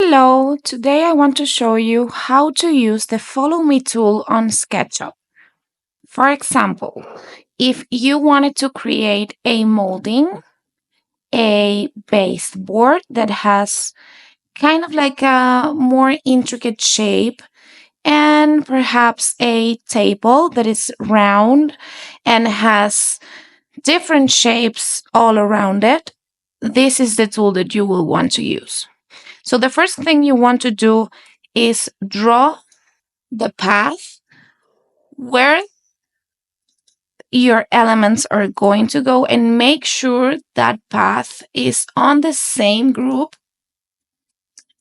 Hello, today I want to show you how to use the Follow Me tool on SketchUp. For example, if you wanted to create a molding, a baseboard that has kind of like a more intricate shape, and perhaps a table that is round and has different shapes all around it, this is the tool that you will want to use. So the first thing you want to do is draw the path where your elements are going to go and make sure that path is on the same group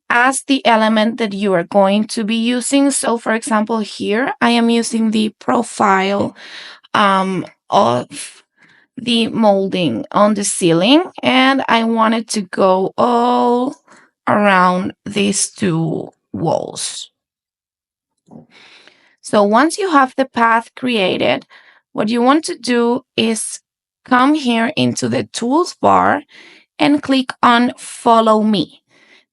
as the element that you are going to be using. So for example, here I am using the profile of the molding on the ceiling, and I wanted to go all around these two walls. So once you have the path created, what you want to do is come here into the tools bar and click on Follow Me.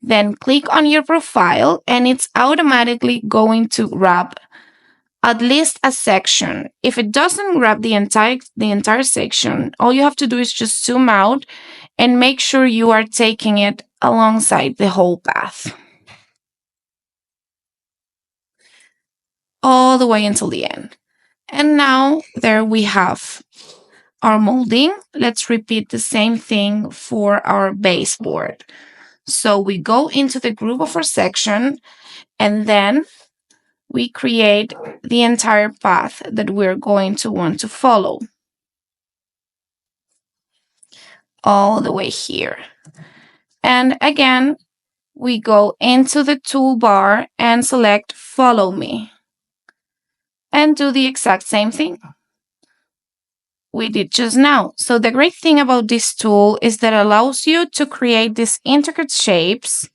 Then click on your profile and it's automatically going to grab at least a section. If it doesn't grab the entire section, all you have to do is just zoom out and make sure you are taking it alongside the whole path, all the way until the end. And now there we have our molding. Let's repeat the same thing for our baseboard. So we go into the group of our section and then we create the entire path that we're going to want to follow all the way here. And again, we go into the toolbar and select Follow Me and do the exact same thing we did just now. So the great thing about this tool is that it allows you to create these intricate shapes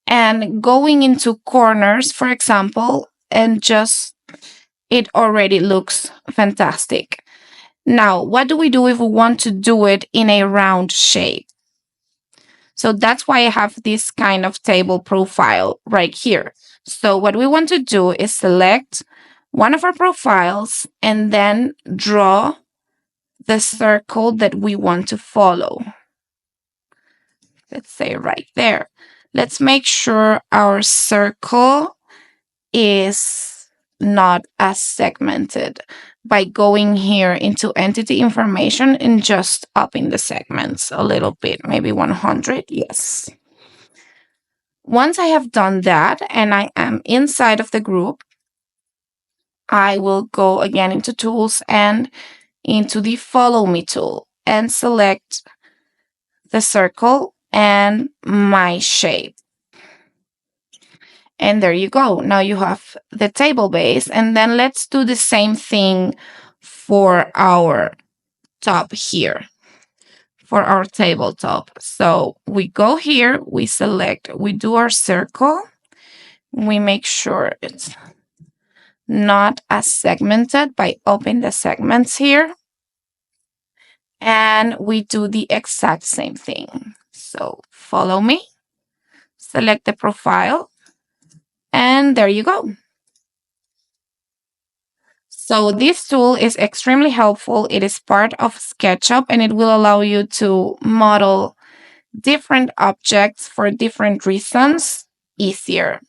and going into corners, for example, and just it already looks fantastic. Now, what do we do if we want to do it in a round shape? So that's why I have this kind of table profile right here. So what we want to do is select one of our profiles and then draw the circle that we want to follow. Let's say right there. Let's make sure our circle is not as segmented by going here into entity information and just upping the segments a little bit, maybe 100. Yes. Once I have done that and I am inside of the group, I will go again into tools and into the Follow Me tool and select the circle and my shape. And there you go. Now you have the table base. And then let's do the same thing for our top here, for our tabletop. So we go here, we select, we do our circle. We make sure it's not as segmented by opening the segments here. And we do the exact same thing. So Follow Me, select the profile, and there you go. So this tool is extremely helpful. It is part of SketchUp and it will allow you to model different objects for different reasons easier.